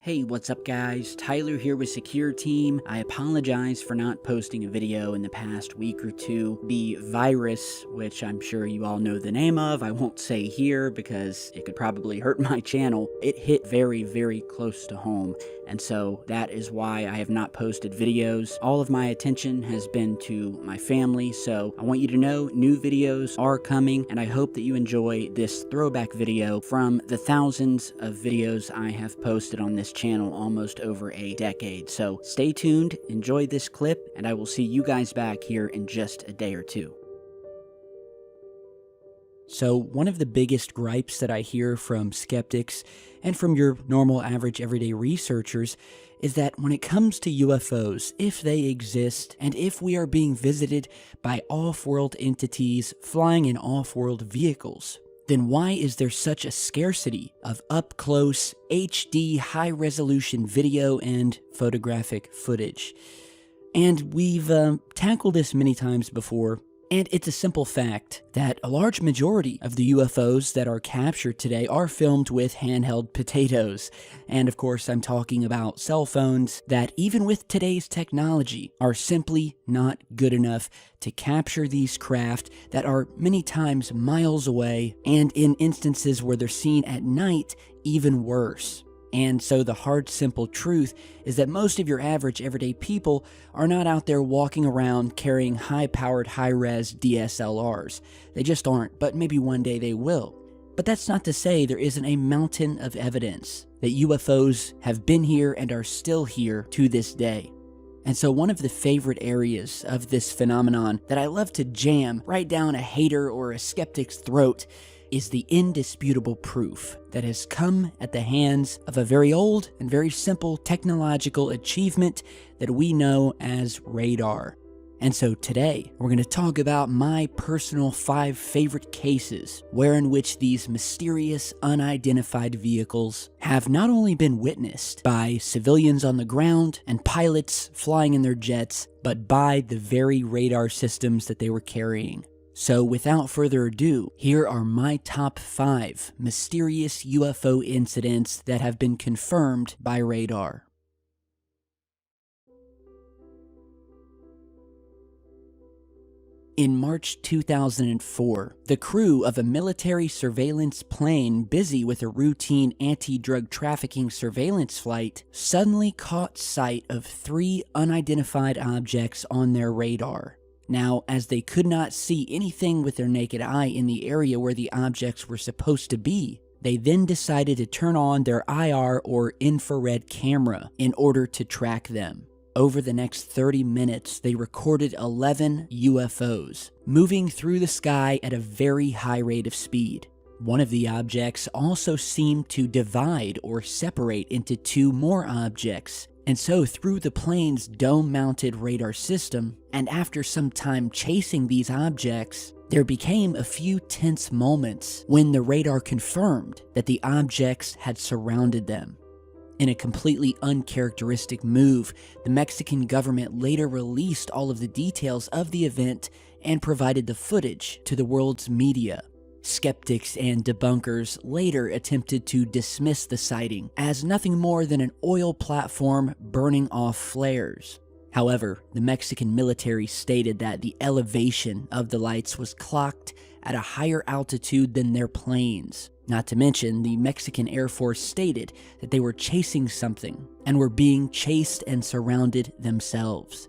Hey, what's up guys? Tyler here with Secure Team. I apologize for not posting a video in the past week or two. The virus, which I'm sure you all know the name of, I won't say here because it could probably hurt my channel. It hit very, very close to home, and so that is why I have not posted videos. All of my attention has been to my family, so I want you to know new videos are coming, and I hope that you enjoy this throwback video from the thousands of videos I have posted on this channel almost over a decade. So stay tuned, enjoy this clip, and I will see you guys back here in just a day or two. So one of the biggest gripes that I hear from skeptics and from your normal average everyday researchers is that when it comes to UFOs, if they exist and if we are being visited by off-world entities flying in off-world vehicles, then why is there such a scarcity of up-close, HD, high-resolution video and photographic footage? And we've tackled this many times before, and it's a simple fact that a large majority of the UFOs that are captured today are filmed with handheld potatoes. And of course, I'm talking about cell phones that, even with today's technology, are simply not good enough to capture these craft that are many times miles away, and in instances where they're seen at night, even worse. And so the hard, simple truth is that most of your average everyday people are not out there walking around carrying high-powered, high-res DSLRs. They just aren't, but maybe one day they will. But that's not to say there isn't a mountain of evidence that UFOs have been here and are still here to this day. And so one of the favorite areas of this phenomenon that I love to jam right down a hater or a skeptic's throat is the indisputable proof that has come at the hands of a very old and very simple technological achievement that we know as radar. And so today, we're going to talk about my personal 5 favorite cases wherein which these mysterious unidentified vehicles have not only been witnessed by civilians on the ground and pilots flying in their jets, but by the very radar systems that they were carrying. So without further ado, here are my top 5 mysterious UFO incidents that have been confirmed by radar. In March 2004, the crew of a military surveillance plane busy with a routine anti-drug trafficking surveillance flight suddenly caught sight of 3 unidentified objects on their radar. Now, as they could not see anything with their naked eye in the area where the objects were supposed to be, they then decided to turn on their IR or infrared camera in order to track them. Over the next 30 minutes, they recorded 11 UFOs, moving through the sky at a very high rate of speed. One of the objects also seemed to divide or separate into 2 more objects. And so through the plane's dome-mounted radar system, and after some time chasing these objects, there became a few tense moments when the radar confirmed that the objects had surrounded them. In a completely uncharacteristic move, the Mexican government later released all of the details of the event and provided the footage to the world's media. Skeptics and debunkers later attempted to dismiss the sighting as nothing more than an oil platform burning off flares. However, the Mexican military stated that the elevation of the lights was clocked at a higher altitude than their planes. Not to mention, the Mexican Air Force stated that they were chasing something and were being chased and surrounded themselves.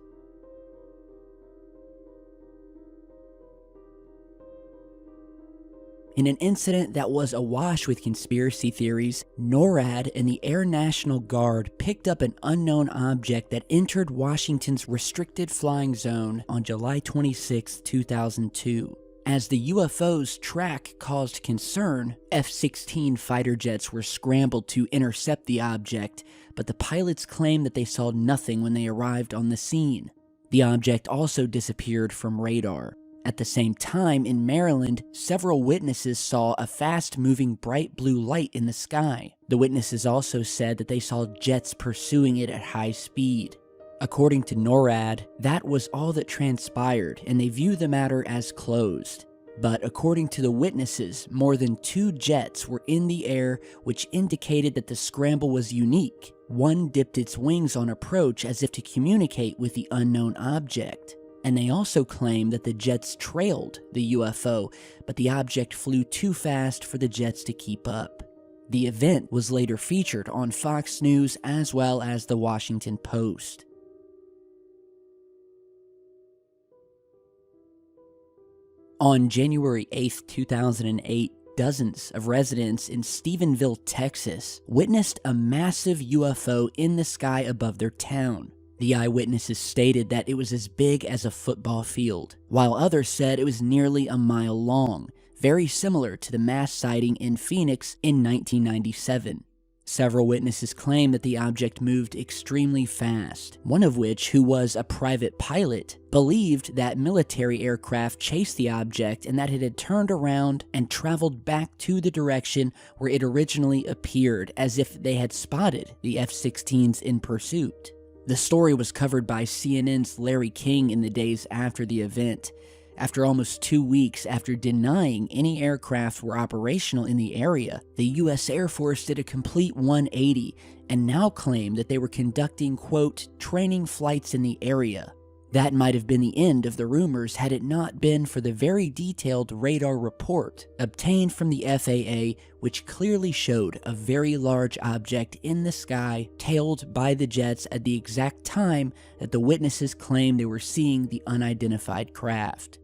In an incident that was awash with conspiracy theories, NORAD and the Air National Guard picked up an unknown object that entered Washington's restricted flying zone on July 26, 2002. As the UFO's track caused concern, F-16 fighter jets were scrambled to intercept the object, but the pilots claimed that they saw nothing when they arrived on the scene. The object also disappeared from radar. At the same time, in Maryland, several witnesses saw a fast-moving bright blue light in the sky. The witnesses also said that they saw jets pursuing it at high speed. According to NORAD, that was all that transpired, and they view the matter as closed. But according to the witnesses, more than 2 jets were in the air, which indicated that the scramble was unique, One dipped its wings on approach as if to communicate with the unknown object. And they also claim that the jets trailed the UFO, but the object flew too fast for the jets to keep up. The event was later featured on Fox News as well as the Washington Post. On January 8, 2008, dozens of residents in Stephenville, Texas, witnessed a massive UFO in the sky above their town. The eyewitnesses stated that it was as big as a football field, while others said it was nearly a mile long, very similar to the mass sighting in Phoenix in 1997. Several witnesses claimed that the object moved extremely fast, one of which, who was a private pilot, believed that military aircraft chased the object and that it had turned around and traveled back to the direction where it originally appeared, as if they had spotted the F-16s in pursuit. The story was covered by CNN's Larry King in the days after the event. After almost 2 weeks after denying any aircraft were operational in the area, the U.S. Air Force did a complete 180 and now claimed that they were conducting, quote, training flights in the area. That might have been the end of the rumors had it not been for the very detailed radar report obtained from the FAA, which clearly showed a very large object in the sky tailed by the jets at the exact time that the witnesses claimed they were seeing the unidentified craft.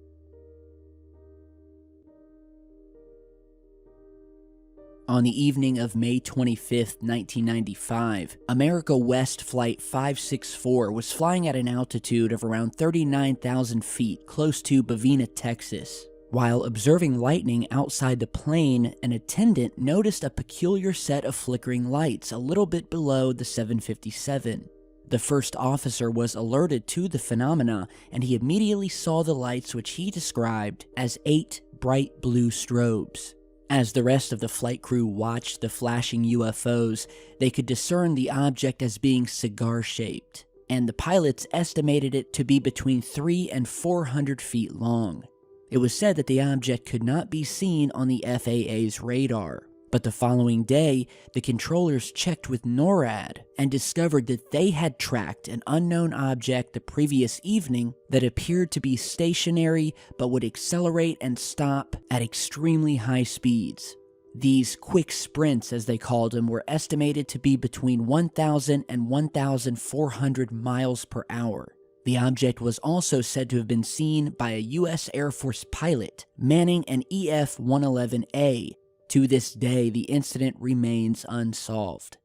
On the evening of May 25, 1995, America West Flight 564 was flying at an altitude of around 39,000 feet close to Bovina, Texas. While observing lightning outside the plane, an attendant noticed a peculiar set of flickering lights a little bit below the 757. The first officer was alerted to the phenomena, and he immediately saw the lights, which he described as 8 bright blue strobes. As the rest of the flight crew watched the flashing UFOs, they could discern the object as being cigar-shaped, and the pilots estimated it to be between 300 and 400 feet long. It was said that the object could not be seen on the FAA's radar, but the following day, the controllers checked with NORAD and discovered that they had tracked an unknown object the previous evening that appeared to be stationary but would accelerate and stop at extremely high speeds. These quick sprints, as they called them, were estimated to be between 1,000 and 1,400 miles per hour. The object was also said to have been seen by a U.S. Air Force pilot manning an EF-111A. To this day, the incident remains unsolved.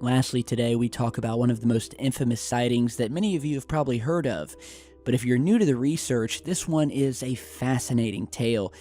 Lastly, today we talk about one of the most infamous sightings that many of you have probably heard of. But if you're new to the research, this one is a fascinating tale,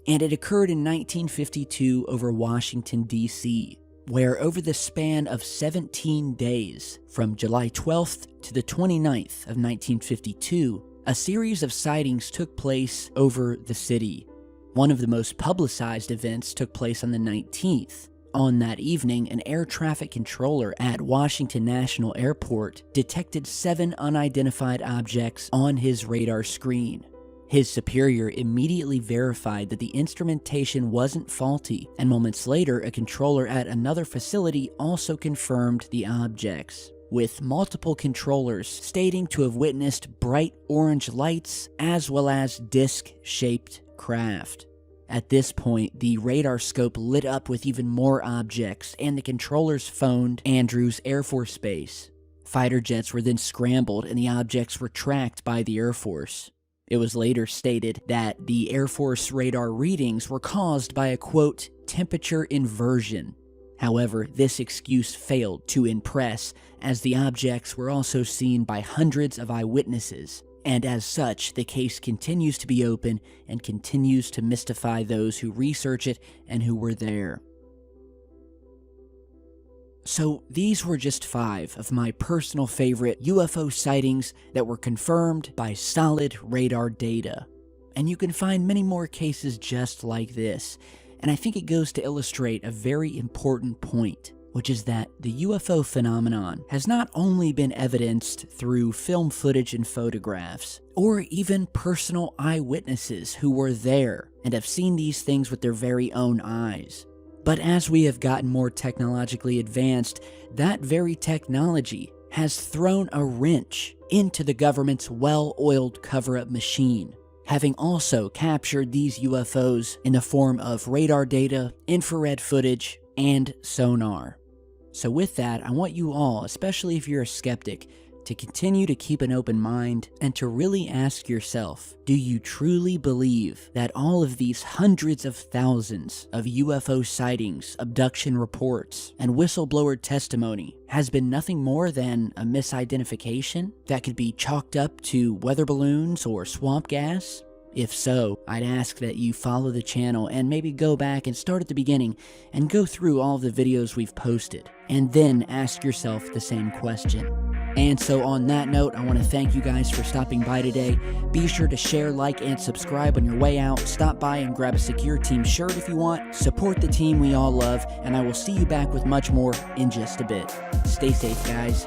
and it occurred in 1952 over Washington, D.C., where over the span of 17 days, from July 12th to the 29th of 1952, a series of sightings took place over the city. One of the most publicized events took place on the 19th. On that evening, an air traffic controller at Washington National Airport detected 7 unidentified objects on his radar screen. His superior immediately verified that the instrumentation wasn't faulty, and moments later, a controller at another facility also confirmed the objects, with multiple controllers stating to have witnessed bright orange lights as well as disc-shaped craft. At this point, the radar scope lit up with even more objects, and the controllers phoned Andrews Air Force Base. Fighter jets were then scrambled, and the objects were tracked by the Air Force. It was later stated that the Air Force radar readings were caused by a, quote, temperature inversion. However, this excuse failed to impress, as the objects were also seen by hundreds of eyewitnesses, and as such, the case continues to be open and continues to mystify those who research it and who were there. So these were just 5 of my personal favorite UFO sightings that were confirmed by solid radar data. And you can find many more cases just like this. And I think it goes to illustrate a very important point, which is that the UFO phenomenon has not only been evidenced through film footage and photographs, or even personal eyewitnesses who were there and have seen these things with their very own eyes. But as we have gotten more technologically advanced, that very technology has thrown a wrench into the government's well-oiled cover-up machine, having also captured these UFOs in the form of radar data, infrared footage, and sonar. So with that, I want you all, especially if you're a skeptic, to continue to keep an open mind and to really ask yourself, do you truly believe that all of these hundreds of thousands of UFO sightings, abduction reports, and whistleblower testimony has been nothing more than a misidentification that could be chalked up to weather balloons or swamp gas? If so, I'd ask that you follow the channel and maybe go back and start at the beginning and go through all the videos we've posted, and then ask yourself the same question. And so on that note, I want to thank you guys for stopping by today. Be sure to share, like, and subscribe on your way out. Stop by and grab a Secure Team shirt if you want. Support the team we all love, and I will see you back with much more in just a bit. Stay safe, guys.